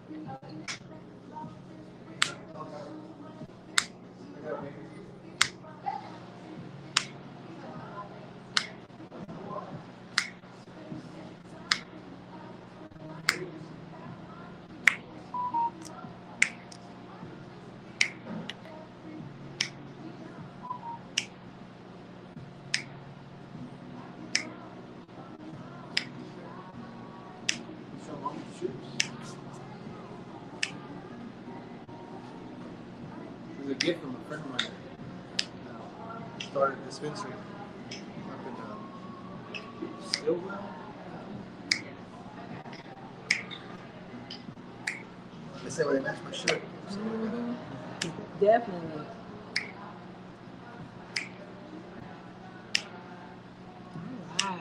It was a gift from a friend of mine. Started a dispensary up in Stillwell. They say when they match my shirt. Mm-hmm. Definitely. All right.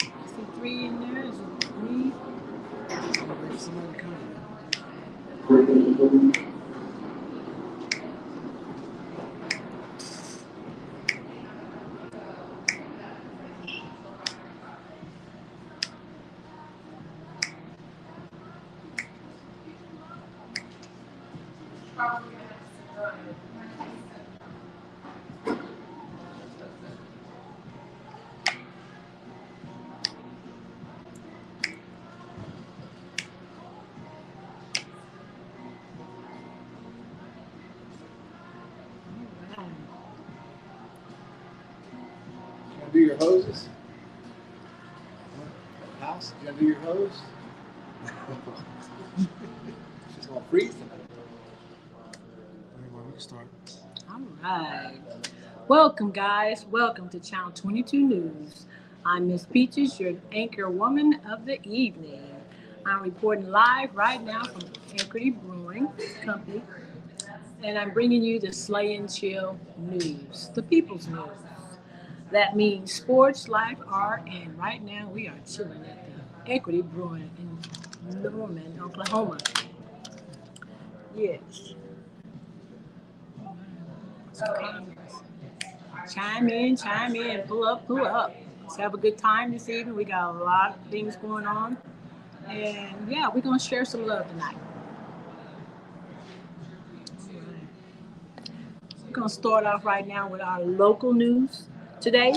I see 3 in there. Is it 3? There's somebody coming. Do your hoses? House? You gotta do your hose? She's gonna freeze tonight. We can start. All right. Welcome, guys. Welcome to Channel 22 News. I'm Miss Peachez, your anchor woman of the evening. I'm reporting live right now from Equity Brewing Company, and I'm bringing you the Slay and Chill news, the people's news. That means sports, life, art, and right now we are chilling at the Equity Brewing in Norman, Oklahoma. Yes. Chime in, pull up, pull up. Let's have a good time this evening. We got a lot of things going on. And yeah, we're going to share some love tonight. We're going to start off right now with our local news. Today,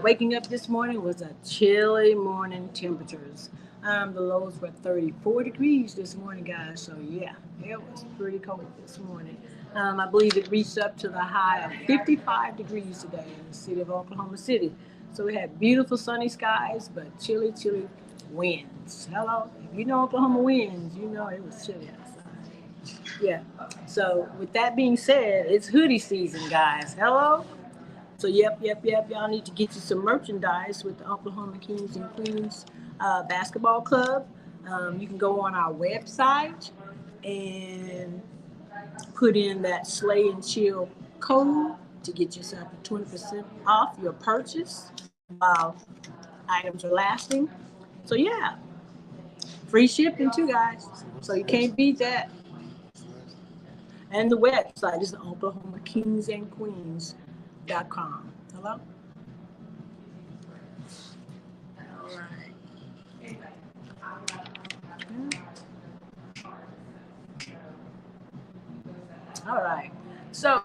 waking up this morning was a chilly morning temperatures. The lows were 34 degrees this morning, guys. So yeah, it was pretty cold this morning. I believe it reached up to the high of 55 degrees today in the city of Oklahoma City. So we had beautiful sunny skies, but chilly, chilly winds. Hello, if you know Oklahoma winds, you know it was chilly outside. Yeah. So with that being said, it's hoodie season, guys. Hello. So yep. Y'all need to get you some merchandise with the Oklahoma Kings and Queens Basketball Club. You can go on our website and put in that Slay and Chill code to get yourself a 20% off your purchase while items are lasting. So yeah, free shipping too, guys. So you can't beat that. And the website is Oklahoma Kings and Queens.com. Hello? All right. All right. So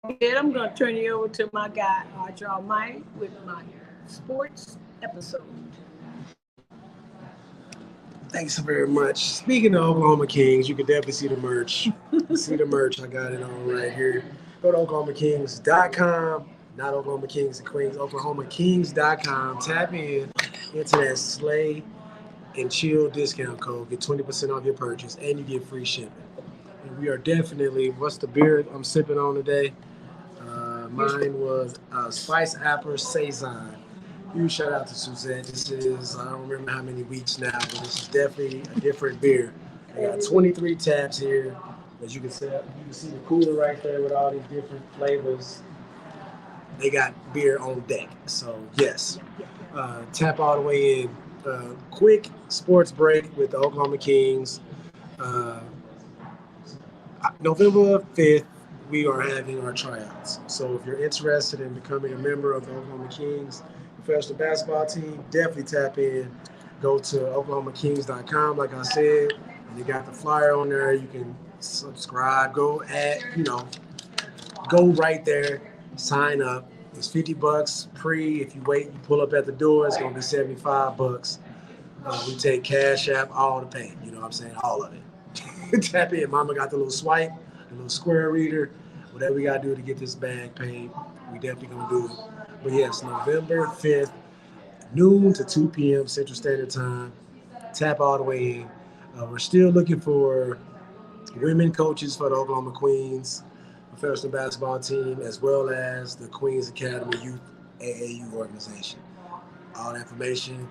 I'm going to turn you over to my guy, Archer Almighty, with my sports episode. Thanks very much. Speaking of Oklahoma Kings, you can definitely see the merch. See the merch. I got it on right here. Go to OklahomaKings.com. Not Oklahoma Kings and Queens. OklahomaKings.com. Tap in into that Slay and Chill discount code. Get 20% off your purchase, and you get free shipping. And we are definitely, what's the beer I'm sipping on today? Mine was Spice Apple Saison. Huge shout out to Suzette. This is, I don't remember how many weeks now, but this is definitely a different beer. They got 23 taps here. As you can see the cooler right there with all these different flavors. They got beer on deck. So yes, tap all the way in. Quick sports break with the Oklahoma Kings. November 5th, we are having our tryouts. So if you're interested in becoming a member of the Oklahoma Kings, professional basketball team, definitely tap in. Go to OklahomaKings.com, like I said, and they got the flyer on there. You can subscribe. Go right there, sign up. It's $50 pre. If you wait, you pull up at the door, it's gonna be $75. We take Cash App, all the pay. You know what I'm saying? All of it. Tap in. Mama got the little swipe, the little square reader. Whatever we gotta do to get this bag paid, we definitely gonna do it. But yes, November 5th, noon to 2 p.m. Central Standard Time. Tap all the way in. We're still looking for women coaches for the Oklahoma Queens professional basketball team, as well as the Queens Academy Youth AAU organization. All the information,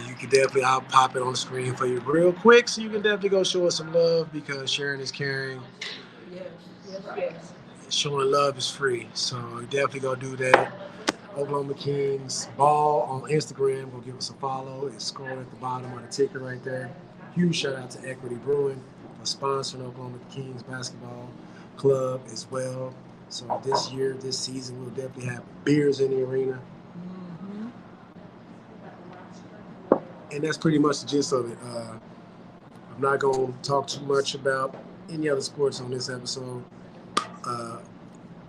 you can definitely, I'll pop it on the screen for you real quick, so you can definitely go show us some love, because sharing is caring. Yes. Showing love is free, so definitely go do that. Oklahoma Kings Ball on Instagram. Go give us a follow. It's scrolled at the bottom of the ticker right there. Huge shout out to Equity Brewing for sponsoring Oklahoma Kings basketball club as well. So this season, we'll definitely have beers in the arena. Mm-hmm. And that's pretty much the gist of it. I'm not going to talk too much about any other sports on this episode.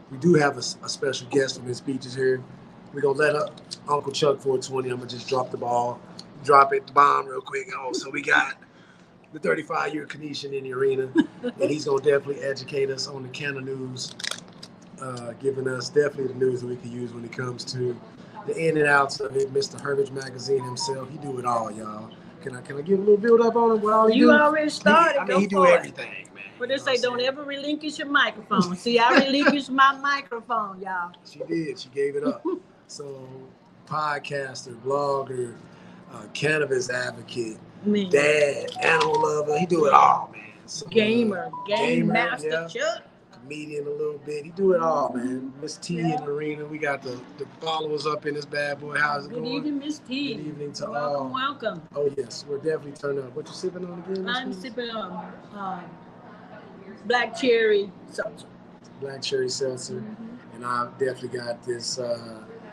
We do have a special guest from Miss Peachez here. We're going to let up Uncle Chuck 420. I'm going to just drop the bomb real quick. So we got the 35-year Canesian in the arena, and he's going to definitely educate us on the Canna news, giving us definitely the news that we can use when it comes to the in and outs of it. Mr. Herbage Magazine himself, he do it all, y'all. Can I give a little build up on him? What all You already started. He do everything, man. But they say don't ever relinquish your microphone. See, I relinquished my microphone, y'all. She did. She gave it up. So, podcaster, blogger, cannabis advocate, dad, animal lover. He do it all, man. So, game master, yeah. Chuck. Comedian a little bit. He do it all, man. Miss T in the arena. We got the followers up in this bad boy. How's it going? Good evening, Miss T. Good evening to all. Welcome. Oh, yes. We're definitely turned up. What you sipping on again? I'm sipping on black cherry seltzer. Black cherry seltzer. Mm-hmm. And I've definitely got this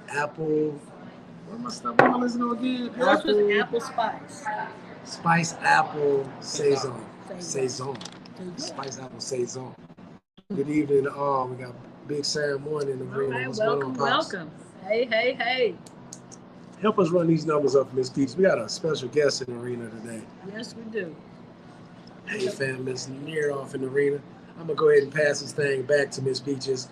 apple. What am I listening to again? Yours was apple spice. Spice apple saison. Saison. Spice apple saison. Good evening to all. We got Big Sarah Morning in the room. All right, welcome. Hey. Help us run these numbers up, Miss Peachez. We got a special guest in the arena today. Yes, we do. Hey, fam, Miss Lanier off in the arena. I'm going to go ahead and pass this thing back to Miss Peachez.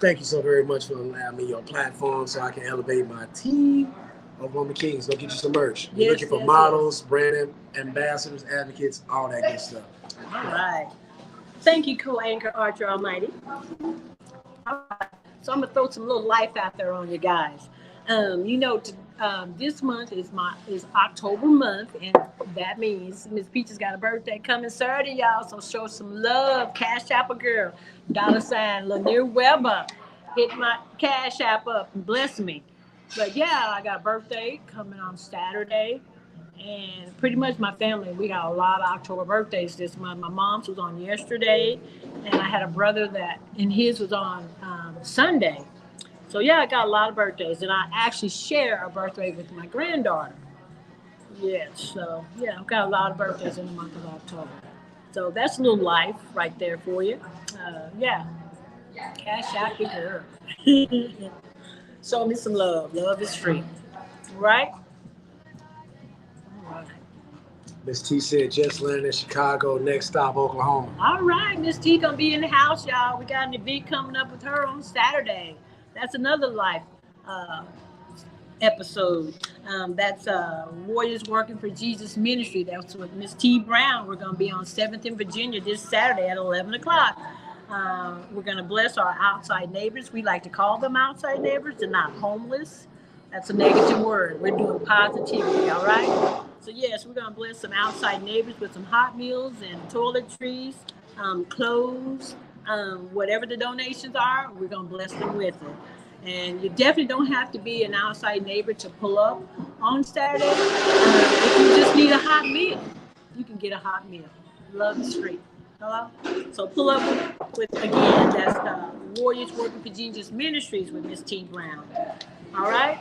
Thank you so very much for allowing me your platform so I can elevate my team. Oklahoma Kings, go get you some merch. We're looking for models, brand ambassadors, advocates, all that good stuff. All right. Thank you, co-anchor Archer Almighty. All right. So I'm going to throw some little life out there on you guys. This month is October month, and that means Miss Peachez got a birthday coming Saturday, y'all. So show some love. Cash App a girl. $ LunaireWebber. Hit my Cash App up and bless me. But yeah, I got a birthday coming on Saturday, and pretty much my family, we got a lot of October birthdays this month. My mom's was on yesterday, and I had a brother and his was on Sunday. So yeah, I got a lot of birthdays, and I actually share a birthday with my granddaughter. Yes, so yeah, I've got a lot of birthdays in the month of October. So that's a little life right there for you. Yeah, Cash App your girl. Show me some love. Love is free. Right? All right. Miss T said just landed in Chicago, next stop Oklahoma. All right, Miss T gonna be in the house, y'all. We got an event coming up with her on Saturday. That's another life episode. That's Warriors Working for Jesus Ministry. That's with Miss T Brown. We're gonna be on 7th in Virginia this Saturday at 11 o'clock. We're going to bless our outside neighbors. We like to call them outside neighbors. They're not homeless. That's a negative word. We're doing positivity, all right? So, yes, we're going to bless some outside neighbors with some hot meals and toiletries, clothes, whatever the donations are, we're going to bless them with it. And you definitely don't have to be an outside neighbor to pull up on Saturday. If you just need a hot meal, you can get a hot meal. Love is free. Hello? So pull up with again, that's Warriors Working for Jesus Ministries with Miss T Brown. All right?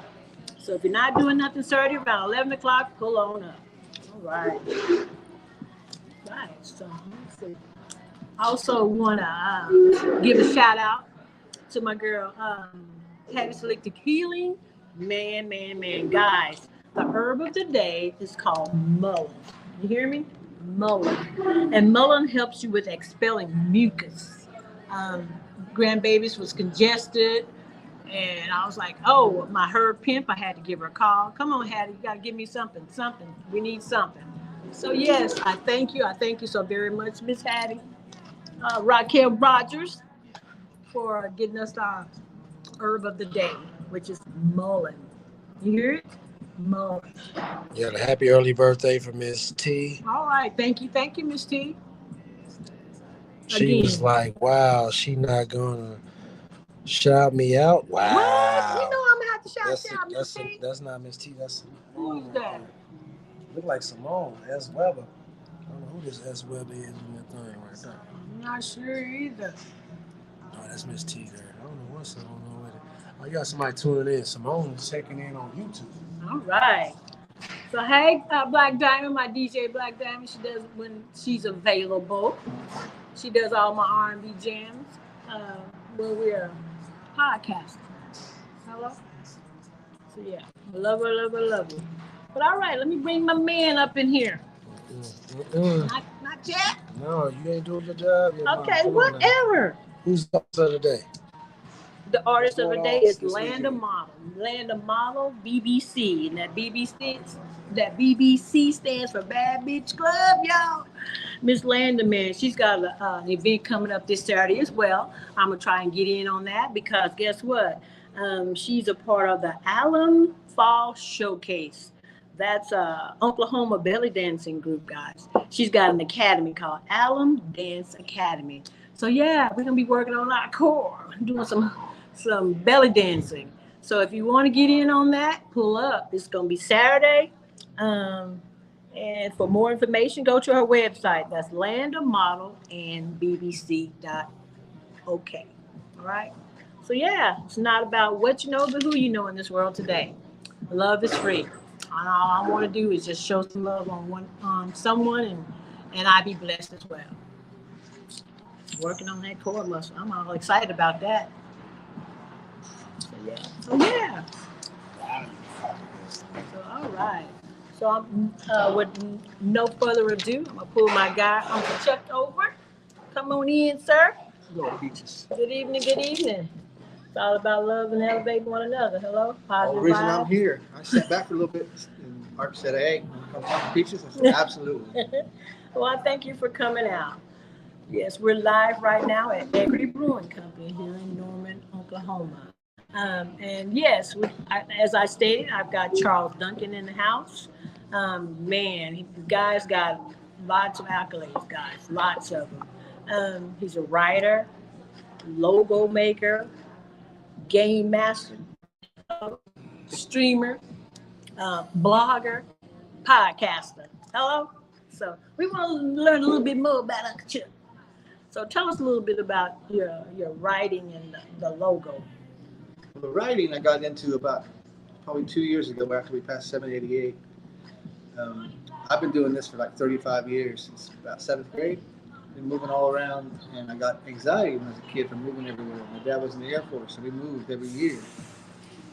So if you're not doing nothing Saturday around 11 o'clock, pull on up. All right. Right. So let's see. I also want to give a shout out to my girl, Patty Selected Healing. Man, guys, the herb of the day is called mullein. You hear me? Mullein. And mullein helps you with expelling mucus. Grandbabies was congested, and I was like, oh, my herb pimp, I had to give her a call. Come on, Hattie, you got to give me something. We need something. So, yes, I thank you. I thank you so very much, Miss Hattie. Raquel Rogers for getting us our herb of the day, which is mullein. You hear it? Mullein. Yeah, the happy early birthday for Miss T. All right. Thank you, Miss T. She was like, wow, she not going to shout me out? Wow. What? You know I'm going to have to shout Miss T. That's not Miss T. That's Who is that? Look like Simone, S. Weber. I don't know who this S. Weber is in that thing right there. I'm not sure either. Oh, that's Miss T there. I don't know what's going on with it. Oh, you got somebody tuning in. Simone's checking in on YouTube. All right. So, hey, Black Diamond, my DJ Black Diamond, she does when she's available. She does all my R&B jams when we're podcasting. Hello? So, yeah, love her. But all right, let me bring my man up in here. Not yet? No, you ain't doing your job yet. Okay, whatever. Who's the artist of the day? The artist of the day is Landa Model. Landa Model BBC. And that BBC stands for Bad Bitch Club, y'all. Miss Landa, man, she's got an event coming up this Saturday as well. I'm going to try and get in on that because guess what? She's a part of the Aalim Fall Showcase. That's Oklahoma belly dancing group, guys. She's got an academy called Aalim Dance Academy. So yeah, we're gonna be working on our core, doing some belly dancing. So if you want to get in on that, pull up. It's gonna be Saturday. And for more information, go to her website. That's landamodelandbbc.ok. All right. So yeah, it's not about what you know, but who you know in this world today. Love is free. All I want to do is just show some love on someone, and I be blessed as well. Working on that core muscle. I'm all excited about that. So yeah. So all right. So I'm with no further ado, I'm gonna pull my guy Uncle Chuck over. Come on in, sir. Peachez. Good evening. It's all about love and elevating one another. Hello, positive The reason vibes. I'm here, I sat back for a little bit, and Art said, "Hey, come talk to Peachez." I said, "Absolutely." Well, I thank you for coming out. Yes, we're live right now at Equity Brewing Company here in Norman, Oklahoma. And yes, as I stated, I've got Charles Duncan in the house. Man, the guy's got lots of accolades, guys, lots of them. He's a writer, logo maker, game master, streamer, blogger, podcaster. Hello? So we want to learn a little bit more about Uncle Chuck. So tell us a little bit about your writing and the logo. Well, the writing I got into about probably 2 years ago after we passed 788. I've been doing this for like 35 years, since about 7th grade. Been moving all around, and I got anxiety when I was a kid from moving everywhere. My dad was in the Air Force, so we moved every year.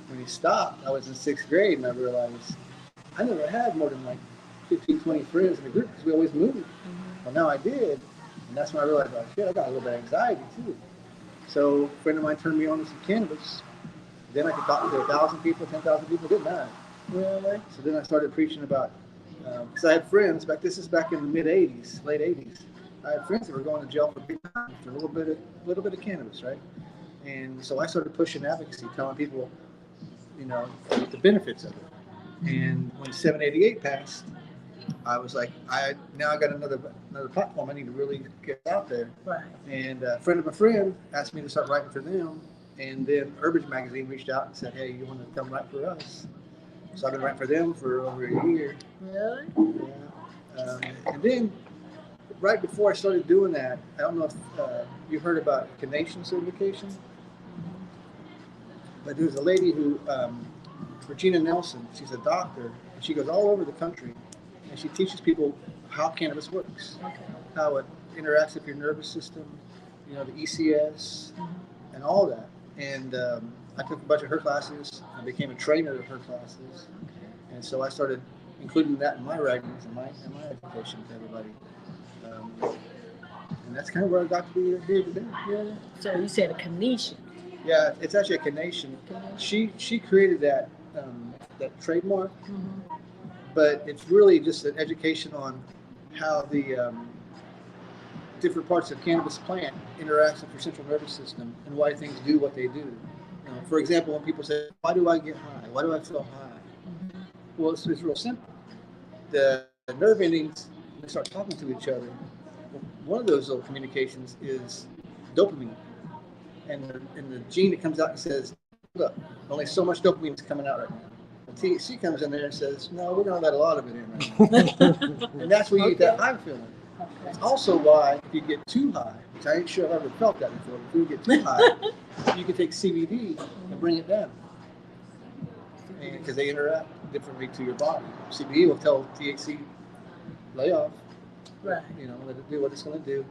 When he stopped, I was in 6th grade, and I realized I never had more than like 15, 20 friends in the group because we always moved. Mm-hmm. Well, now I did, and that's when I realized, oh, shit, I got a little bit of anxiety too. So a friend of mine turned me on to some cannabis. Then I could talk to 1,000 people, 10,000 people, didn't I? Really? So then I started preaching about, because I had friends, this is back in the mid-'80s, late 80s. I had friends that were going to jail for big time for a little bit of cannabis, right? And so I started pushing advocacy, telling people, the benefits of it. And when 788 passed, I was like, I got another platform. I need to really get out there. Right. And a friend of a friend asked me to start writing for them. And then Herbage Magazine reached out and said, hey, you want to come write for us? So I've been writing for them for over a year. Really? Yeah. And then right before I started doing that, I don't know if you heard about Canation certification, but there was a lady who Regina Nelson, she's a doctor, and she goes all over the country, and she teaches people how cannabis works, how it interacts with your nervous system, you know, the ECS, and all that. And I took a bunch of her classes. I became a trainer of her classes, and so I started including that in my writings and my education to everybody. And that's kind of where I got to be here today. Yeah. So you said a Canesian. Yeah, it's actually a Canesian. She created that trademark, but it's really just an education on how the different parts of cannabis plant interacts with your central nervous system and why things do what they do. You know, for example, when people say, "Why do I get high? Why do I feel high?" Well, it's real simple. The nerve endings, when they start talking to each other, one of those little communications is dopamine. And the gene that comes out and says, look, only so much dopamine is coming out right now. And THC comes in there and says, no, we're going to let a lot of it in right now. And that's where you get that high feeling. It's also why if you get too high, which I ain't sure I've ever felt that before, if you get too high, you can take CBD and bring it down. Because they interact differently to your body. CBD will tell THC, lay off. Right. You know, let it do what it's going to do.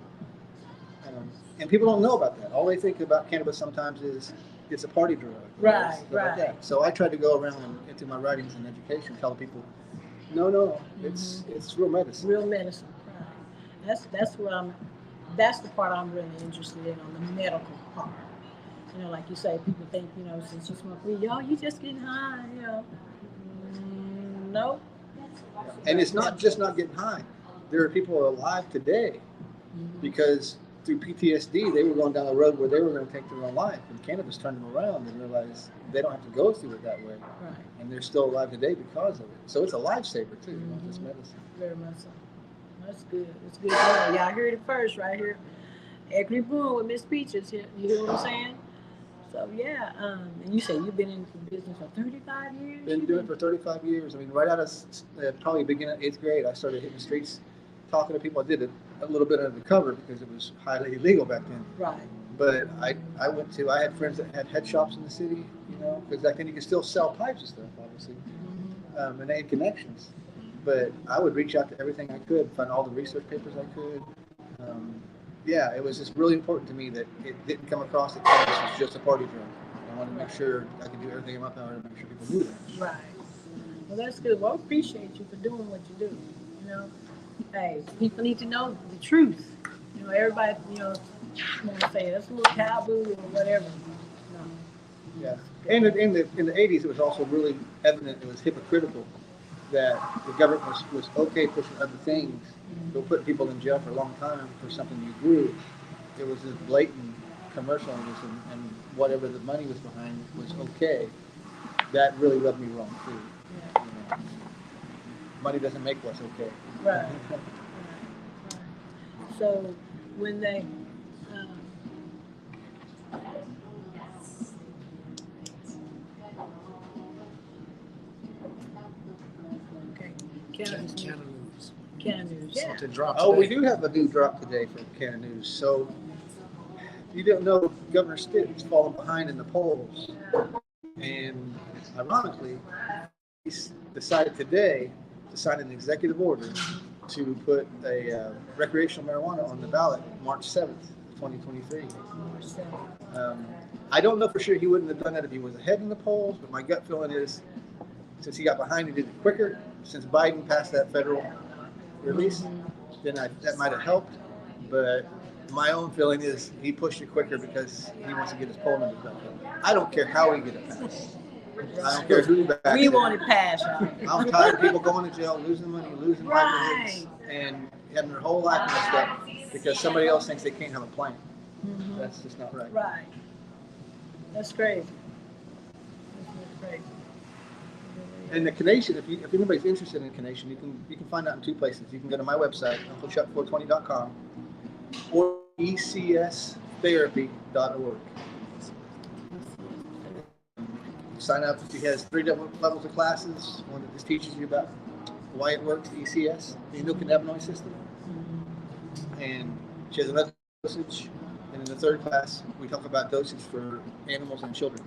And people don't know about that. All they think about cannabis sometimes is it's a party drug. Right, right. Like that. So I tried to go around and through my writings and education, tell people, no, it's real medicine. Real medicine. Right. That's the part I'm really interested in, on the medical part. You know, like you say, people think, you know, since you smoke weed, you just getting high, you know. No. And it's not just not getting high. There are people alive today because through PTSD, they were going down a road where they were going to take their own life, and cannabis turned them around and realized they don't have to go through it that way. Right. And they're still alive today because of it. So it's a lifesaver too, not just medicine. Very much so. That's good. It's good. Y'all heard it first right here. Equity Brewing with Miss Peachez here. You hear what I'm saying? So yeah, and you say you've been in the business for 35 years? Been doing it for 35 years. I mean, right out of probably beginning of 8th grade, I started hitting the streets, talking to people. I did it a little bit under the cover because it was highly illegal back then. Right. But I had friends that had head shops in the city, you know, because back then you could still sell pipes and stuff, obviously. And they had connections. But I would reach out to everything I could, find all the research papers I could. Yeah, it was just really important to me that it didn't come across that cannabis was just a party drug. I wanted to make sure I could do everything in my power to make sure people knew that. Right. Well, that's good. Well, I appreciate you for doing what you do. You know, hey, people need to know the truth. You know, everybody, you know, want to say that's a little taboo or whatever. No. Yeah. And in the 80s, it was also really evident, it was hypocritical that the government was okay pushing other things. They were putting people in jail for a long time for something you grew. It was this blatant commercialism, and whatever the money was behind was okay. That really rubbed me wrong too. Yeah. You know, money doesn't make what's okay. Right. Right. So when they Can News. Yeah. Something dropped Oh, we today. do have a new drop today from Can News. So you didn't know Governor Stitt's fallen behind in the polls, and ironically, he's decided today to sign an executive order to put a recreational marijuana on the ballot March 7th, 2023. I don't know for sure he wouldn't have done that if he was ahead in the polls, but my gut feeling is since he got behind, he did it quicker. Since Biden passed that federal release, then that might have helped. But my own feeling is he pushed it quicker because he wants to get his poll numbers done. I don't care how he get it passed. I don't care who backs we it. want it passed. I'm tired of people going to jail, losing money, losing Right. livelihoods, and having their whole life messed up because somebody else thinks they can't have a plan. That's just not right. Right. That's crazy. That's crazy. And the Canation, if anybody's interested in Canation, you can find out in two places. You can go to my website, unclechuck420.com, or ecsTherapy.org. Sign up. She has 3 different levels of classes. One that just teaches you about why it works, the ECS, the endocannabinoid system. And she has another dosage. And in the 3rd class, we talk about dosage for animals and children.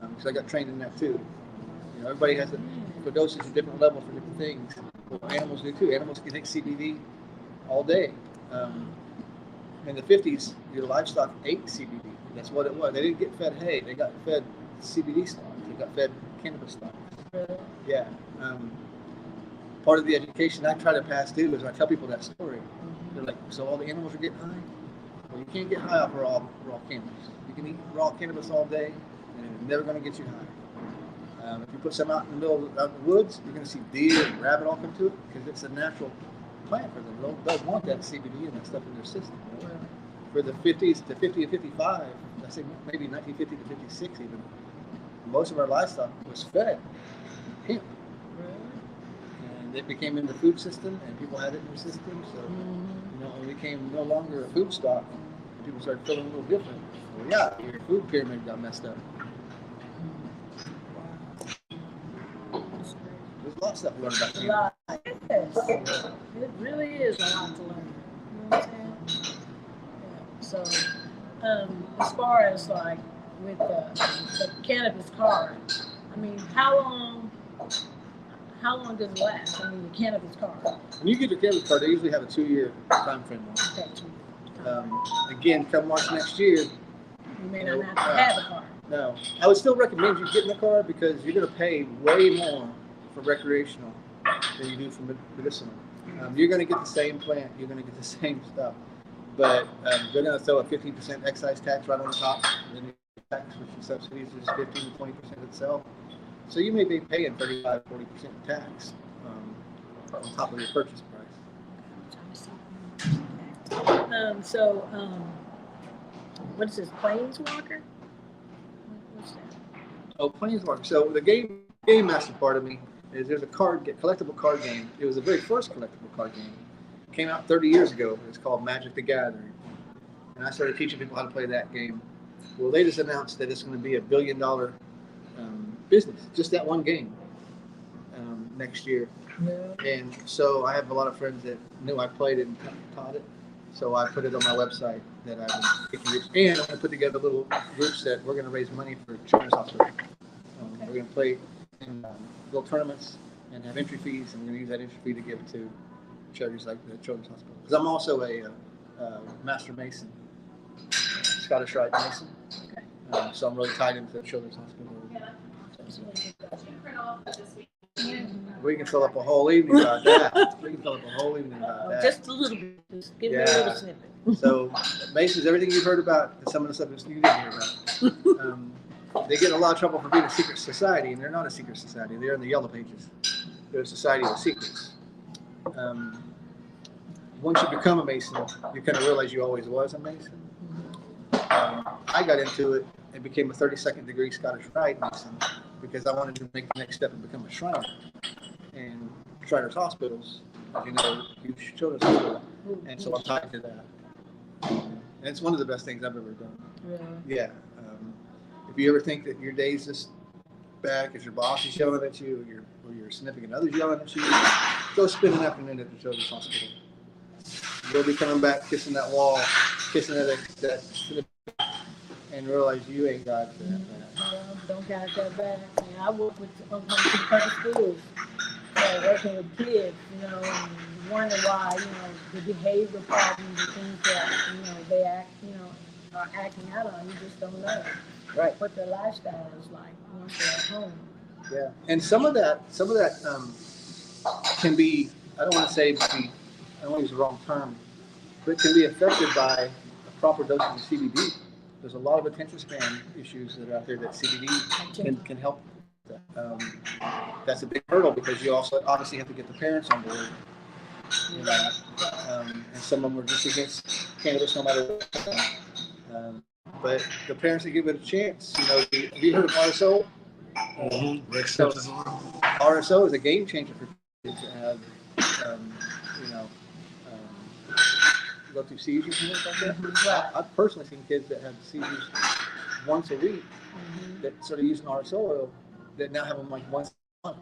Because I got trained in that too. everybody has a dosage at different level for different things. Well, animals do too. Animals can take CBD all day. In the 50s, your livestock ate CBD. That's what it was. They didn't get fed hay. They got fed CBD stalks. They got fed cannabis stalks. Really? Yeah. Part of the education I try to pass through is when I tell people that story. They're like, so all the animals are getting high? Well, you can't get high off raw cannabis. You can eat raw cannabis all day, and it's never going to get you high. If you put some out in the middle of the woods, you're going to see deer and rabbit all come to it because it's a natural plant for them. They'll want that CBD and that stuff in their system. You know? For the 50s to 50 and 55, I say maybe 1950 to 56 even, most of our livestock was fed hemp. And it became in the food system, and people had it in their system. So, you know, it became no longer a food stock. People started feeling a little different. Well, yeah, your food pyramid got messed up. There's a lot of stuff to learn about cannabis. Yes. It really is a lot to learn. You know what I'm saying? Yeah. So, as far as like with the cannabis card, I mean, how long does it last? I mean, the cannabis card. When you get your cannabis card, they usually have a 2-year time frame on it. Again, come March next year, you may not have to have a card. No, I would still recommend you getting the card because you're going to pay way more for recreational than you do for medicinal. You're going to get the same plant, you're going to get the same stuff, but they're going to throw a 15% excise tax right on the top, and then the tax, which is subsidies, is 15 to 20% itself. So you may be paying 35, 40% tax on top of your purchase price. What is this, Planeswalker? What's that? Oh, Planeswalker. So the game master part of me is there's a collectible card game. It was the very first collectible card game. It came out 30 years ago. It's called Magic the Gathering. And I started teaching people how to play that game. Well, they just announced that it's going to be $1 billion business, just that one game, next year. Yeah. And so I have a lot of friends that knew I played it and taught it. So I put it on my website that I've been picking groups. And I'm going to put together little groups that we're going to raise money for Children's Hospital. We're going to play in little tournaments and have entry fees, and we're going to use that entry fee to give to charities like the Children's Hospital. Because I'm also a Master Mason, Scottish Rite Mason. So I'm really tied into the Children's Hospital. We can fill up a whole evening about that. Just a little bit. Just give me a little snippet. So Masons, everything you've heard about, and some of the stuff you didn't hear about, they get in a lot of trouble for being a secret society, and they're not a secret society. They're in the Yellow Pages. They're a society of secrets. Once you become a Mason, you kind of realize you always was a Mason. I got into it and became a 32nd degree Scottish Rite Mason because I wanted to make the next step and become a Shriner. And Shriners Hospitals, as you know, huge children's hospital, and so I'm tied to that. And it's one of the best things I've ever done. Yeah. If you ever think that your day's just bad because your boss is yelling at you, or your significant other's yelling at you, go spend an afternoon at the children's hospital. You'll be coming back, kissing that wall, kissing that and realize you ain't got that bad. Don't got that bad. I work with public schools, working with kids, you know, and wonder why, you know, the behavior problems and things that, you know, they are acting out on. You just don't know. Right. What their lifestyle is like once they're at home. Yeah, and some of that can be, I don't want to use the wrong term, but it can be affected by a proper dosage of CBD. There's a lot of attention span issues that are out there that CBD can help. That's a big hurdle because you also obviously have to get the parents on board. You know, and some of them are just against cannabis no matter what. But the parents that give it a chance, you know, have you heard of RSO? So, RSO is a game changer for kids that have, go through seizures and things like that. I've personally seen kids that have seizures once a week that started using RSO oil that now have them like once a month.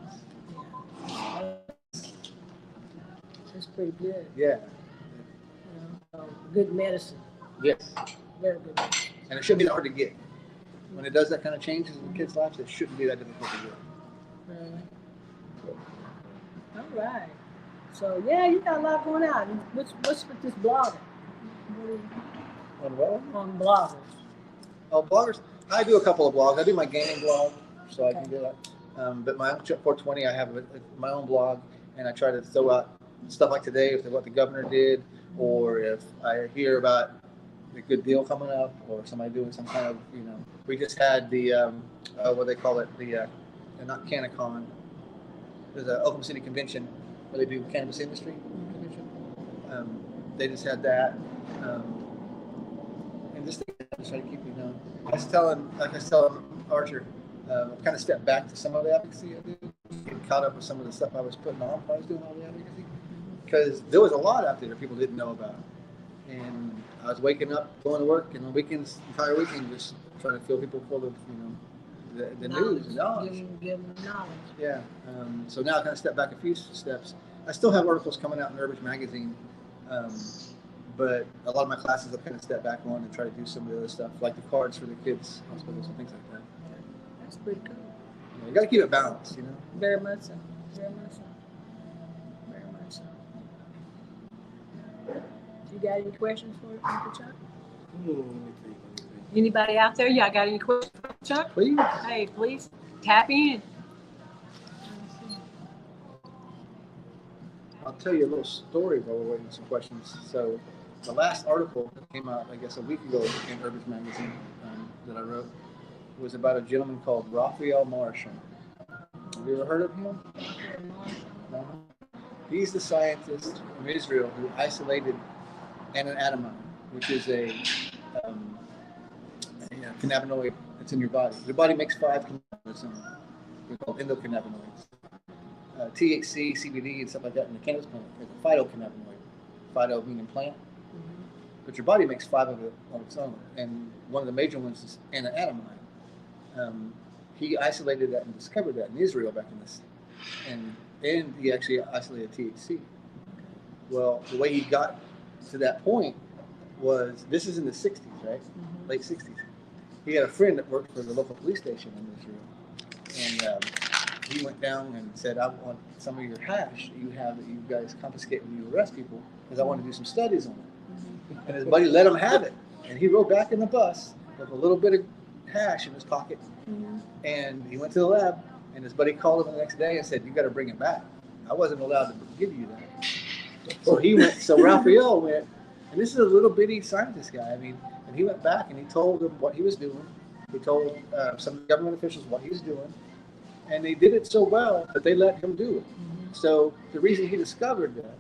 That's pretty good. Yeah. Good medicine. Yes. Very good medicine. And it shouldn't be that hard to get. When it does that kind of changes in kids' lives, it shouldn't be that difficult to get. Really? All right. So yeah, you got a lot going on. What's with this blogging? On what? On bloggers. Oh, bloggers. I do a couple of blogs. I do my gaming blog, so I can do that. But my own 420, I have my own blog, and I try to throw out stuff like today, if what the governor did, or if I hear about a good deal coming up, or somebody doing some kind of, we just had the what they call it, the not CannaCon. There's an Oklahoma City convention where they do cannabis industry convention. They just had that, and just try to keep I was telling Archer, kind of stepped back to some of the advocacy I did, getting caught up with some of the stuff I was putting on when I was doing all the advocacy, because there was a lot out there that people didn't know about, and I was waking up, going to work, and on weekends, entire weekend, just trying to fill people full of the news and knowledge. Give them knowledge. Yeah. So now I kind of step back a few steps. I still have articles coming out in Herbage magazine, but a lot of my classes I've kind of stepped back on and try to do some of the other stuff, like the cards for the kids hospitals and things like that. That's pretty cool. You got to keep it balanced, Very much so. Very much so. Very much so. You got any questions for Uncle Chuck? Anybody out there? Y'all got any questions for Chuck? Please. Hey, please tap in. I'll tell you a little story while we're waiting for some questions. So the last article that came out, I guess, a week ago in Herbage magazine that I wrote was about a gentleman called Raphael Marshall. Have you ever heard of him? No. He's the scientist from Israel who isolated anandamide, which is a cannabinoid that's in your body. Your body makes 5 cannabinoids. They're called endocannabinoids. THC, CBD, and stuff like that in the cannabis plant. It's a phytocannabinoid. Phyto meaning plant. But your body makes 5 of it on its own. And one of the major ones is anandamide. He isolated that and discovered that in Israel back in this. And he actually isolated THC. Well, the way he got to that point was, this is in the 60s, right? Late 60s. He had a friend that worked for the local police station in Israel. And he went down and said, I want some of your hash that you guys confiscate when you arrest people, because I want to do some studies on it. And his buddy let him have it. And he rode back in the bus with a little bit of hash in his pocket. And he went to the lab, and his buddy called him the next day and said, you got to bring it back. I wasn't allowed to give you that. So Raphael went, and this is a little bitty scientist guy. And he went back and he told them what he was doing. He told some government officials what he was doing. And they did it so well that they let him do it. So the reason he discovered that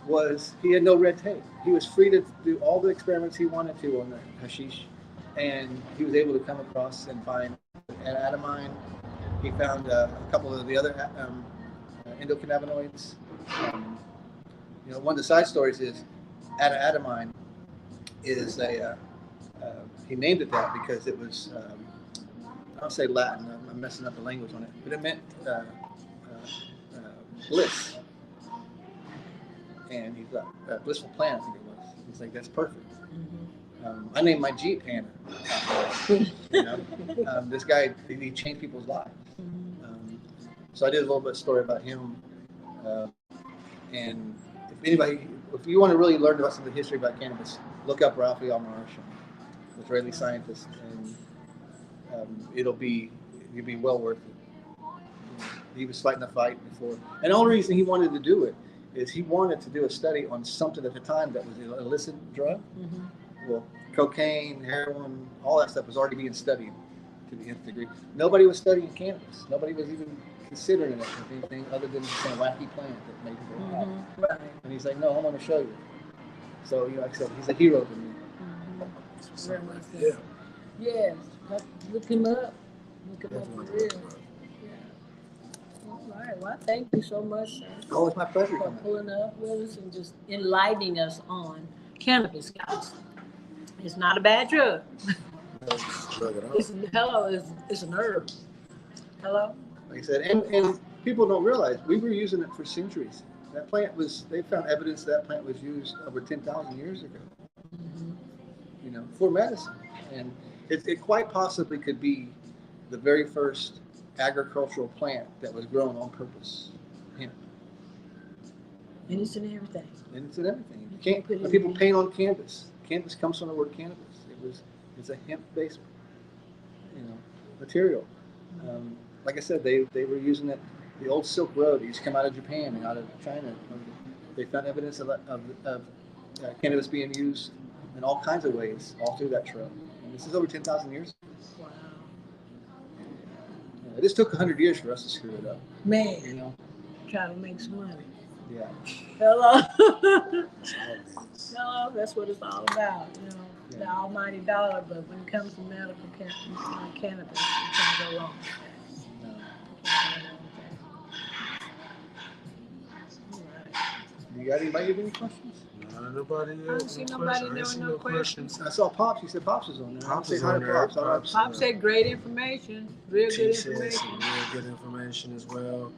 was he had no red tape. He was free to do all the experiments he wanted to on the hashish. And he was able to come across and find anandamide. He found a couple of the other endocannabinoids. One of the side stories is anandamide is he named it that because it was, I'll say Latin, I'm messing up the language on it, but it meant bliss. And he thought, blissful plant, I think it was. He's like, that's perfect. I named my Jeep Hannah. This guy, he changed people's lives. So I did a little bit of story about him. And if you want to really learn about some of the history about cannabis, look up Raphael Marshall, the Israeli scientist, and you'll be well worth it. He was fighting the fight before. And the only reason he wanted to do it is he wanted to do a study on something at the time that was an illicit drug. Well, cocaine, heroin, all that stuff was already being studied to the nth degree. Nobody was studying cannabis. Nobody was even considering it as anything other than some wacky plant that made people happy. And he's like, no, I want to show you. So, like I said, he's a hero to me. Very much so. Yeah. Yes. Look him up. Look him up for real. All right. Well, thank you so much, sir. Oh, it's my pleasure. For pulling up with us and just enlightening us on cannabis, guys. It's not a bad drug. It's an herb. Hello? Like I said, and people don't realize we were using it for centuries. That plant they found evidence that plant was used over 10,000 years ago, for medicine. And it quite possibly could be the very first agricultural plant that was grown on purpose. Hemp. And it's in everything. And it's in everything. You can't. Put it When people in- paint on canvas, canvas comes from the word cannabis. It's a hemp-based, material. Like I said, they were using it. The old Silk Road. It used to come out of Japan and out of China. They found evidence of cannabis being used in all kinds of ways all through that trail. And this is over 10,000 years. Wow. It just took 100 years for us to screw it up. Man, try to make some money. Yeah. Hello. Hello, that's what it's all about, the almighty dollar. But when it comes to medical cannabis, you can't go wrong. You got anybody have any questions? No, nobody. I don't see nobody there no questions. I saw Pops. He said Pops was on there. Pops Say is hi on to there. Pops. Pop said great information, real good Peachez, information. some real good information as well.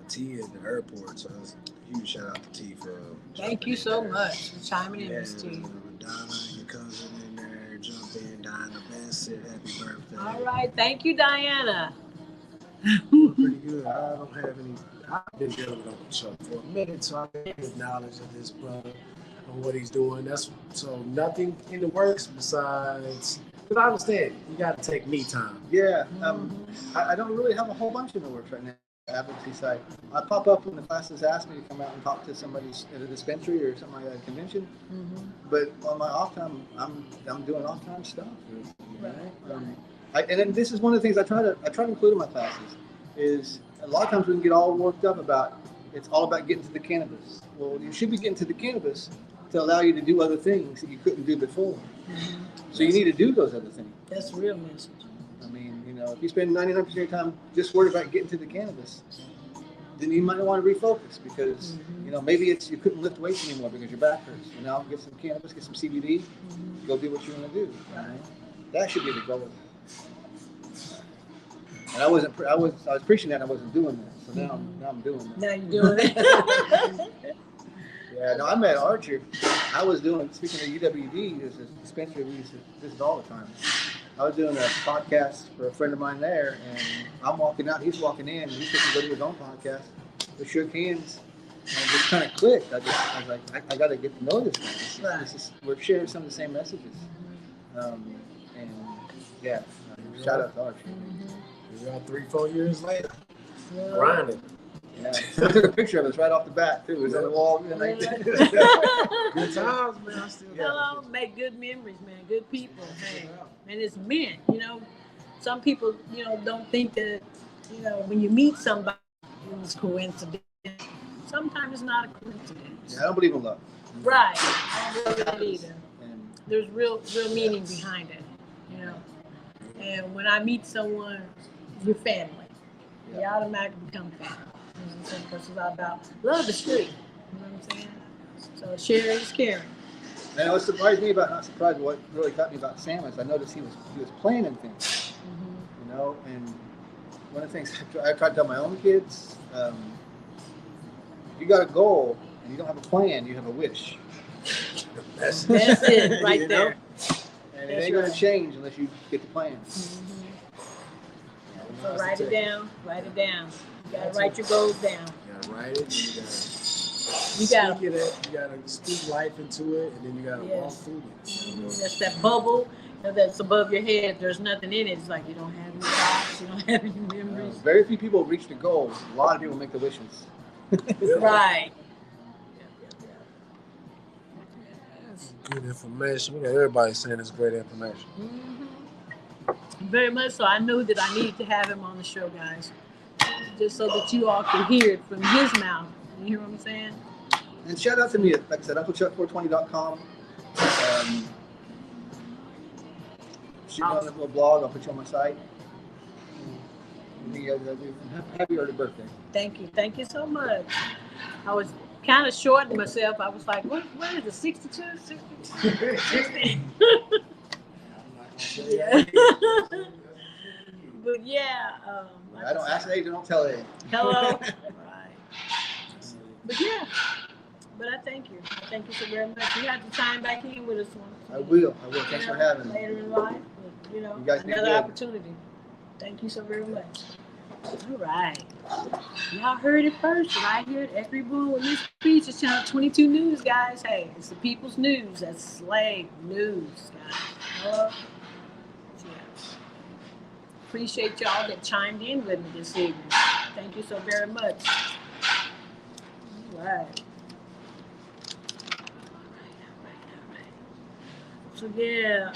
T at the airport, so that's a huge shout out to T for. Thank you so much for chiming in, Miss T. Donna, your cousin in there, jump in, Donna Bassett, happy birthday. All right, thank you, Diana. Pretty good. I don't have any. I've been dealing with Uncle Chuck for a minute, so I have knowledge of this brother and what he's doing. So nothing in the works besides. But I understand you got to take me time. Yeah. I don't really have a whole bunch in the works right now. Advocacy side. I pop up when the classes ask me to come out and talk to somebody at a dispensary or something like that, a convention. But on my off time, I'm doing off time stuff. And then this is one of the things I try to include in my classes is a lot of times we can get all worked up about it's all about getting to the cannabis. Well, you should be getting to the cannabis to allow you to do other things that you couldn't do before. So you need to do those other things. That's a real message. I mean, if you spend 99% of your time just worried about getting to the cannabis, then you might want to refocus because, maybe it's you couldn't lift weights anymore because your back hurts. Now get some cannabis, get some CBD, go do what you want to do. Right? That should be the goal. And I was preaching that and I wasn't doing that. So now I'm doing that. Now you're doing it. Yeah, no, I met Archer. I was doing, speaking of UWD, there's a dispensary we used to visit all the time. I was doing a podcast for a friend of mine there, and I'm walking out, he's walking in, and he's going to go do his own podcast. We shook hands, and it just kind of clicked. I was like, I got to get to know this guy. We're sharing some of the same messages. And yeah, shout out to Archer. We're about 3-4 years later, grinding. Yeah, I took a picture of us right off the bat too. It was on the wall. Good times, man. I still Hello, make good memories, man. Good people, man. And it's meant, Some people, don't think that, when you meet somebody, it's coincidence. Sometimes it's not a coincidence. Yeah, I don't believe in love. Right. I don't believe in that either. There's real meaning behind it, And when I meet someone, your family, you automatically become family. Because it's all about love is free. You know what I'm saying? So sharing is caring. And what surprised me about, not surprised, but what really got me about Sam is I noticed he was planning things. And one of the things I try to tell my own kids, if you got a goal and you don't have a plan, you have a wish. That's it, right there. And it ain't going to change unless you get the plan. So write it down. You gotta write your goals down. You gotta write it. You gotta speak life into it, and then you gotta walk through it. That's that bubble that's above your head. There's nothing in it. It's like you don't have any thoughts. You don't have any memories. Very few people reach the goals. A lot of people make the wishes. Right. Good information. We got everybody saying it's great information. Very much so. I knew that I needed to have him on the show, guys. Just so that you all can hear it from his mouth. You hear what I'm saying? And shout out to me, like I said, UncleChuck420.com. Shoot me on a little blog. I'll put you on my site. Happy early birthday. Thank you. Thank you so much. I was kind of shorting myself. I was like, what is it, 62? 60? Yeah. But yeah. I don't ask age, I don't tell age. Hello. Right. But yeah. But I thank you. I thank you so very much. You have to chime back in with us once. I will. Thanks for having me. Later in life. You guys another opportunity. Thank you so very much. All right. Y'all heard it first right here at Every Boom with Miss Peachez, Channel 22 News, guys. Hey, it's the people's news. That's slave news, guys. Yes. Appreciate y'all that chimed in with me this evening. Thank you so very much. All right. So yeah,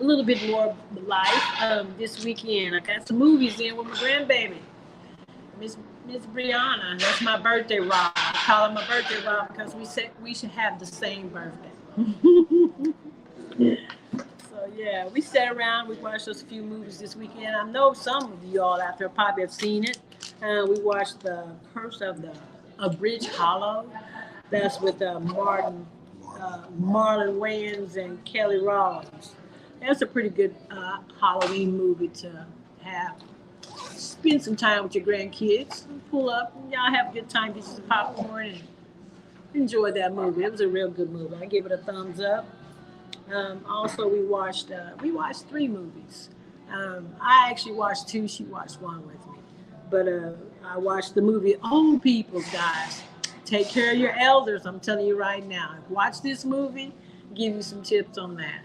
a little bit more life this weekend. I got some movies in with my grandbaby, Miss Brianna. That's my birthday rob. I call her my birthday rob because we said we should have the same birthday. So yeah, we sat around. We watched us a few movies this weekend. I know some of you all out there probably have seen it. We watched The Curse of the Bridge Hollow. That's with Marlon Wayans and Kelly Rawlins. That's a pretty good Halloween movie to have. Spend some time with your grandkids. Pull up, and y'all have a good time, get some popcorn, and enjoy that movie. It was a real good movie. I gave it a thumbs up. Also, we watched 3 movies. I actually watched 2. She watched 1 with me. But I watched the movie Old People, guys. Take care of your elders. I'm telling you right now. Watch this movie. Give you some tips on that.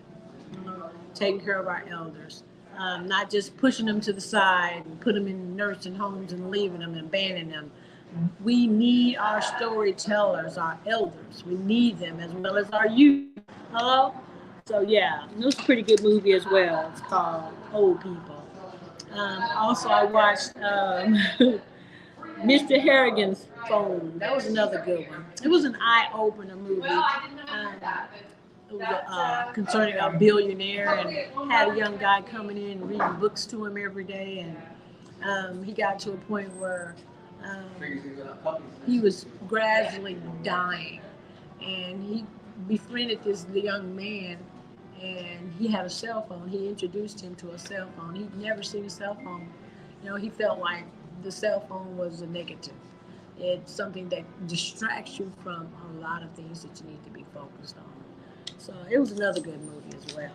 Taking care of our elders. Not just pushing them to the side and put them in nursing homes and leaving them and abandoning them. We need our storytellers, our elders. We need them as well as our youth. Hello? So yeah, it was a pretty good movie as well. It's called Old People. Also, I watched Mr. Harrigan's Phone. That was another good one. It was an eye-opener movie. It was concerning a billionaire and had a young guy coming in and reading books to him every day. And he got to a point where he was gradually dying. And he befriended this young man, and he had a cell phone. He introduced him to a cell phone. He'd never seen a cell phone. You know, he felt like the cell phone was a negative. It's something that distracts you from a lot of things that you need to be focused on. So it was another good movie as well.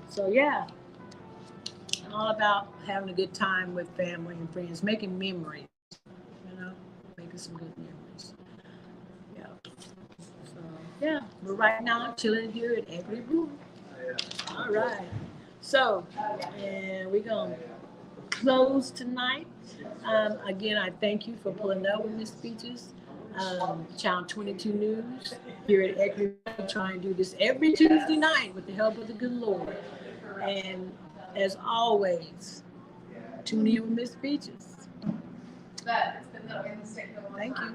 So yeah, all about having a good time with family and friends, making memories, making some good memories. Yeah. So yeah, but right now I'm chilling here at Every Room. All right. So, and we're going to close tonight. Again, I thank you for pulling up with Miss Peachez. Channel 22 News here at Equity, trying to do this every Tuesday night with the help of the good Lord. And as always, tune in with Miss Peachez. Thank you.